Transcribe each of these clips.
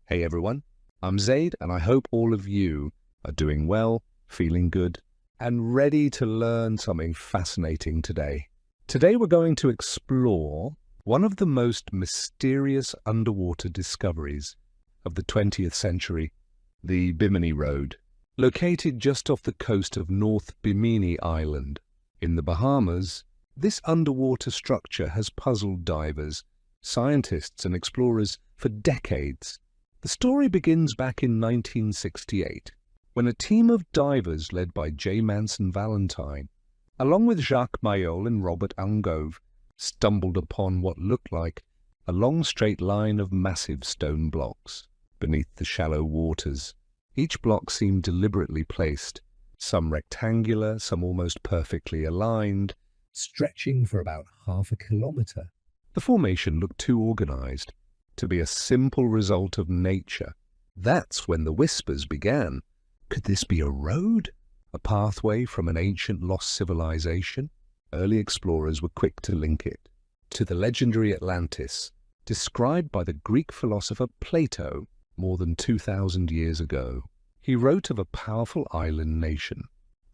Hey everyone, I'm Zaid and I hope all of you are doing well, feeling good, and ready to learn something fascinating today. Today we're going to explore one of the most mysterious underwater discoveries of the 20th century, the Bimini Road, located just off the coast of North Bimini Island. In the Bahamas, this underwater structure has puzzled divers, scientists and explorers for decades. The story begins back in 1968, when a team of divers led by Manson Valentine, along with Jacques Mayol and Robert Ungove, stumbled upon what looked like a long straight line of massive stone blocks beneath the shallow waters. Each block seemed deliberately placed, some rectangular, some almost perfectly aligned, stretching for about half a kilometer. The formation looked too organized to be a simple result of nature. That's when the whispers began. Could this be a road? A pathway from an ancient lost civilization? Early explorers were quick to link it to the legendary Atlantis, described by the Greek philosopher Plato more than 2,000 years ago. He wrote of a powerful island nation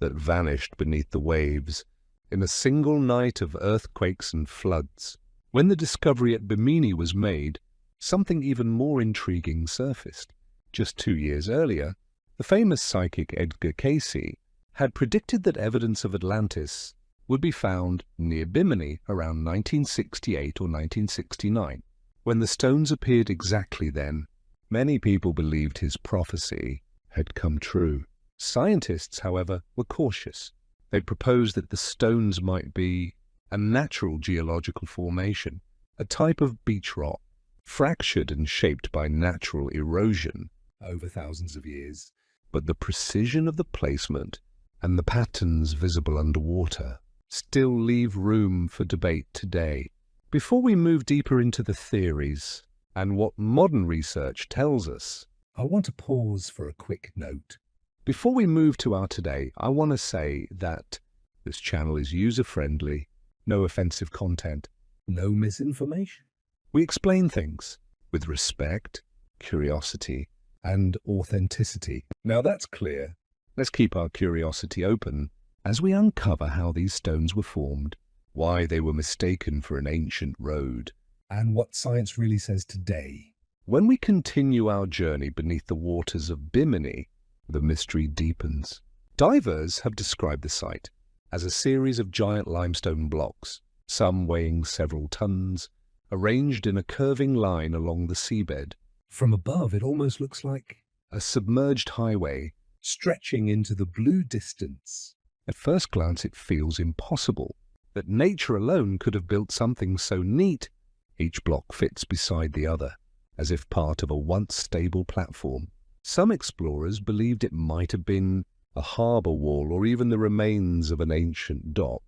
that vanished beneath the waves in a single night of earthquakes and floods. When the discovery at Bimini was made, something even more intriguing surfaced. Just 2 years earlier, the famous psychic Edgar Cayce had predicted that evidence of Atlantis would be found near Bimini around 1968 or 1969. When the stones appeared exactly then, many people believed his prophecy had come true. Scientists, however, were cautious. They proposed that the stones might be a natural geological formation, a type of beach rock, fractured and shaped by natural erosion over thousands of years. But the precision of the placement and the patterns visible underwater still leave room for debate today. Before we move deeper into the theories and what modern research tells us, I want to pause for a quick note. Before we move to our today, I want to say that this channel is user-friendly, no offensive content, no misinformation. We explain things with respect, curiosity, and authenticity. Now that's clear. Let's keep our curiosity open as we uncover how these stones were formed, why they were mistaken for an ancient road, and what science really says today. When we continue our journey beneath the waters of Bimini, the mystery deepens. Divers have described the site as a series of giant limestone blocks, some weighing several tons, arranged in a curving line along the seabed. From above, it almost looks like a submerged highway stretching into the blue distance. At first glance, it feels impossible that nature alone could have built something so neat. Each block fits beside the other, as if part of a once stable platform. Some explorers believed it might have been a harbour wall or even the remains of an ancient dock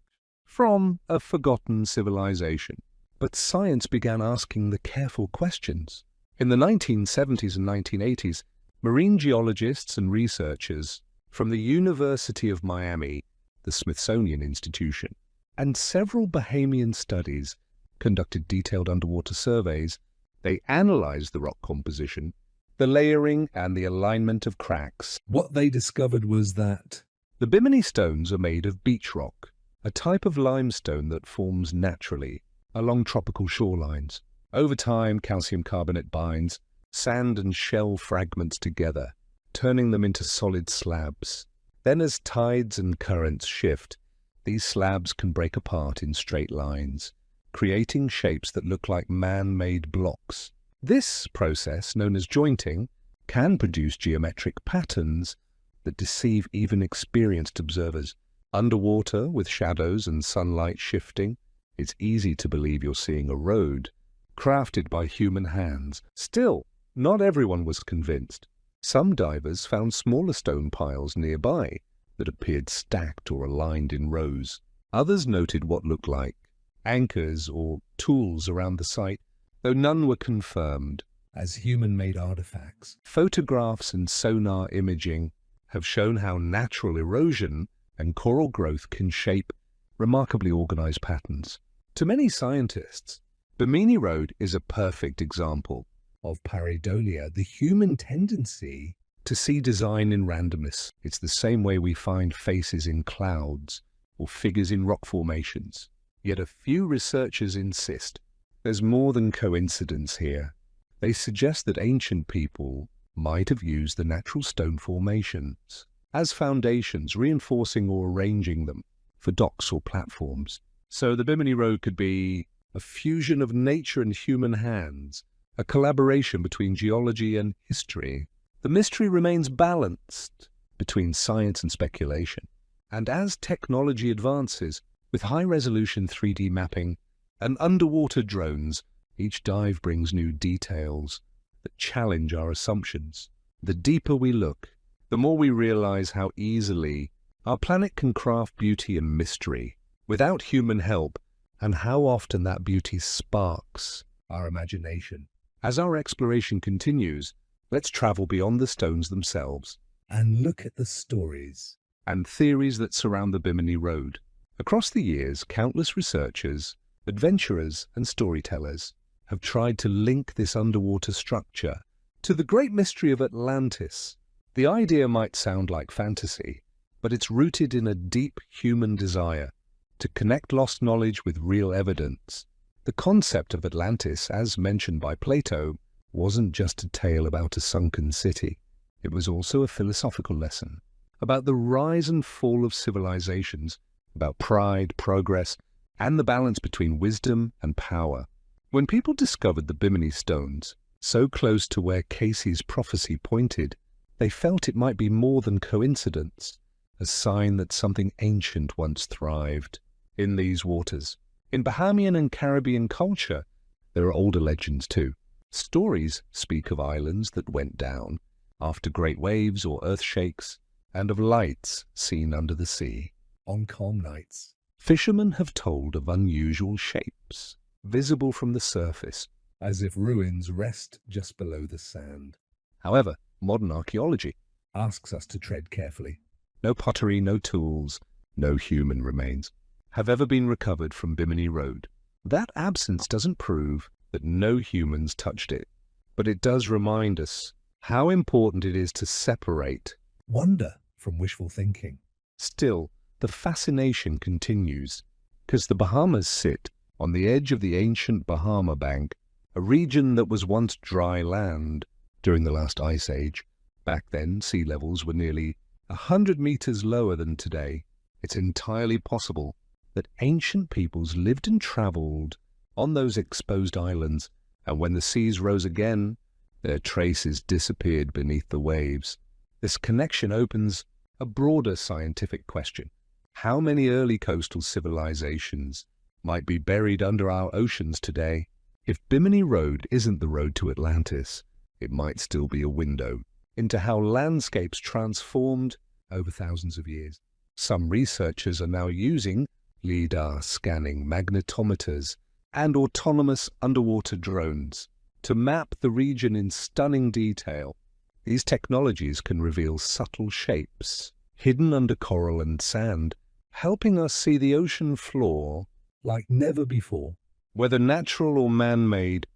from a forgotten civilization. But science began asking the careful questions. In the 1970s and 1980s, marine geologists and researchers from the University of Miami, the Smithsonian Institution, and several Bahamian studies conducted detailed underwater surveys. They analyzed the rock composition, the layering, and the alignment of cracks. What they discovered was that the Bimini stones are made of beach rock, a type of limestone that forms naturally along tropical shorelines. Over time, calcium carbonate binds sand and shell fragments together, turning them into solid slabs. Then as tides and currents shift, these slabs can break apart in straight lines, creating shapes that look like man-made blocks. This process, known as jointing, can produce geometric patterns that deceive even experienced observers. Underwater, with shadows and sunlight shifting, it's easy to believe you're seeing a road crafted by human hands. Still, not everyone was convinced. Some divers found smaller stone piles nearby that appeared stacked or aligned in rows. Others noted what looked like anchors or tools around the site, though none were confirmed as human-made artifacts. Photographs and sonar imaging have shown how natural erosion and coral growth can shape remarkably organized patterns. To many scientists, Bimini Road is a perfect example of pareidolia, the human tendency to see design in randomness. It's the same way we find faces in clouds or figures in rock formations. Yet a few researchers insist there's more than coincidence here. They suggest that ancient people might have used the natural stone formations as foundations, reinforcing or arranging them for docks or platforms. So the Bimini Road could be a fusion of nature and human hands, a collaboration between geology and history. The mystery remains balanced between science and speculation. And as technology advances, with high-resolution 3D mapping and underwater drones, each dive brings new details that challenge our assumptions. The deeper we look, the more we realize how easily our planet can craft beauty and mystery without human help, and how often that beauty sparks our imagination. As our exploration continues, let's travel beyond the stones themselves and look at the stories and theories that surround the Bimini Road. Across the years, countless researchers, adventurers, and storytellers have tried to link this underwater structure to the great mystery of Atlantis. The idea might sound like fantasy, but it's rooted in a deep human desire to connect lost knowledge with real evidence. The concept of Atlantis, as mentioned by Plato, wasn't just a tale about a sunken city. It was also a philosophical lesson about the rise and fall of civilizations, about pride, progress, and the balance between wisdom and power. When people discovered the Bimini stones, so close to where Casey's prophecy pointed, they felt it might be more than coincidence, a sign that something ancient once thrived in these waters. In Bahamian and Caribbean culture, there are older legends too. Stories speak of islands that went down after great waves or earth shakes, and of lights seen under the sea on calm nights. Fishermen have told of unusual shapes, visible from the surface, as if ruins rest just below the sand. However, modern archaeology asks us to tread carefully. No pottery, no tools, no human remains have ever been recovered from Bimini Road. That absence doesn't prove that no humans touched it, but it does remind us how important it is to separate wonder from wishful thinking. Still, the fascination continues, because the Bahamas sit on the edge of the ancient Bahama Bank, a region that was once dry land during the last ice age. Back then, sea levels were nearly 100 meters lower than today. It's entirely possible that ancient peoples lived and traveled on those exposed islands, and when the seas rose again, their traces disappeared beneath the waves. This connection opens a broader scientific question. How many early coastal civilizations might be buried under our oceans today? If Bimini Road isn't the road to Atlantis, it might still be a window into how landscapes transformed over thousands of years. Some researchers are now using LIDAR scanning, magnetometers, and autonomous underwater drones to map the region in stunning detail. These technologies can reveal subtle shapes hidden under coral and sand, helping us see the ocean floor like never before. Whether natural or man-made,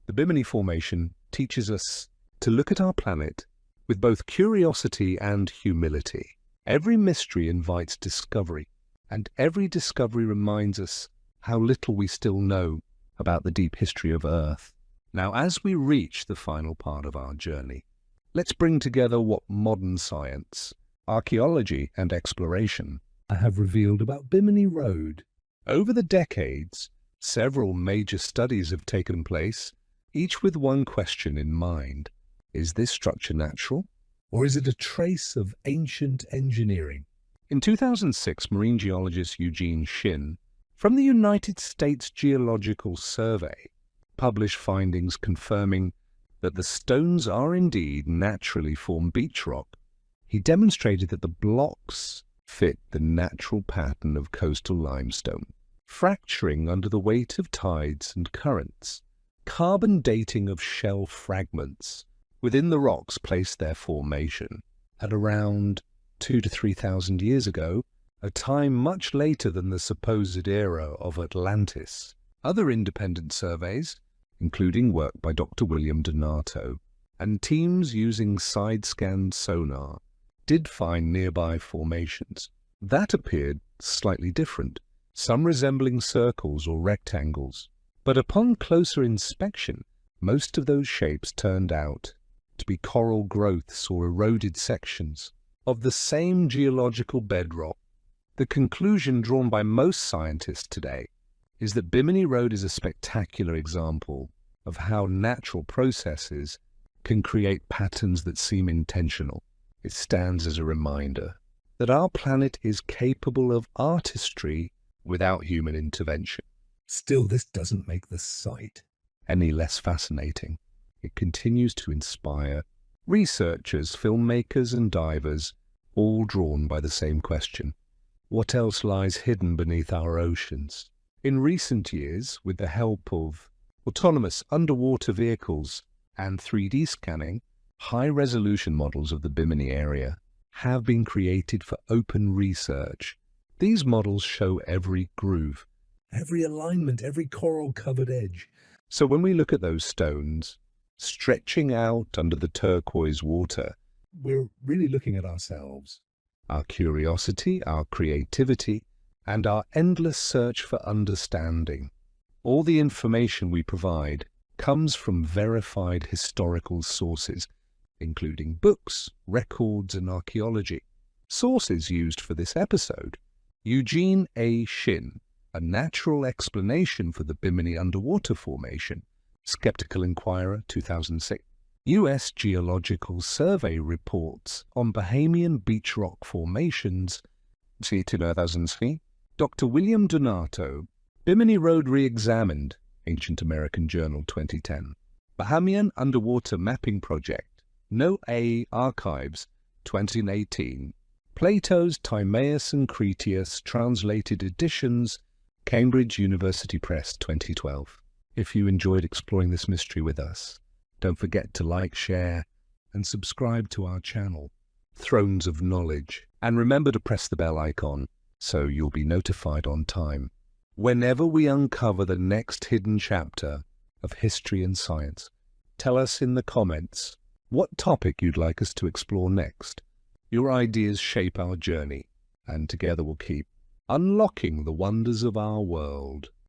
the Bimini Formation teaches us to look at our planet with both curiosity and humility. Every mystery invites discovery, and every discovery reminds us how little we still know about the deep history of Earth. Now, as we reach the final part of our journey, let's bring together what modern science, archaeology, and exploration have revealed about Bimini Road. Over the decades, several major studies have taken place, each with one question in mind. Is this structure natural, or is it a trace of ancient engineering? In 2006, marine geologist Eugene Shin from the United States Geological Survey published findings confirming that the stones are indeed naturally formed beach rock. He demonstrated that the blocks fit the natural pattern of coastal limestone, fracturing under the weight of tides and currents. Carbon dating of shell fragments within the rocks placed their formation at around 2,000 to 3,000 years ago, a time much later than the supposed era of Atlantis. Other independent surveys including work by Dr. William Donato, and teams using side-scan sonar did find nearby formations that appeared slightly different, some resembling circles or rectangles. But upon closer inspection, most of those shapes turned out to be coral growths or eroded sections of the same geological bedrock. The conclusion drawn by most scientists today is that Bimini Road is a spectacular example of how natural processes can create patterns that seem intentional. It stands as a reminder that our planet is capable of artistry without human intervention. Still, this doesn't make the sight any less fascinating. It continues to inspire researchers, filmmakers, and divers, all drawn by the same question: what else lies hidden beneath our oceans? In recent years, with the help of autonomous underwater vehicles and 3D scanning, high-resolution models of the Bimini area have been created for open research. These models show every groove, every alignment, every coral-covered edge. So when we look at those stones stretching out under the turquoise water, we're really looking at ourselves, our curiosity, our creativity, and our endless search for understanding. All the information we provide comes from verified historical sources, including books, records, and archaeology. Sources used for this episode: Eugene A. Shin, A Natural Explanation for the Bimini Underwater Formation, Skeptical Inquirer, 2006. U.S. Geological Survey Reports on Bahamian Beach Rock Formations, 2003. Dr. William Donato, Bimini Road Re-Examined, Ancient American Journal, 2010. Bahamian Underwater Mapping Project, NOAA Archives, 2018. Plato's Timaeus and Critias Translated Editions, Cambridge University Press, 2012. If you enjoyed exploring this mystery with us, don't forget to like, share, and subscribe to our channel, Thrones of Knowledge. And remember to press the bell icon so you'll be notified on time whenever we uncover the next hidden chapter of history and science. Tell us in the comments what topic you'd like us to explore next. Your ideas shape our journey, and together we'll keep unlocking the wonders of our world.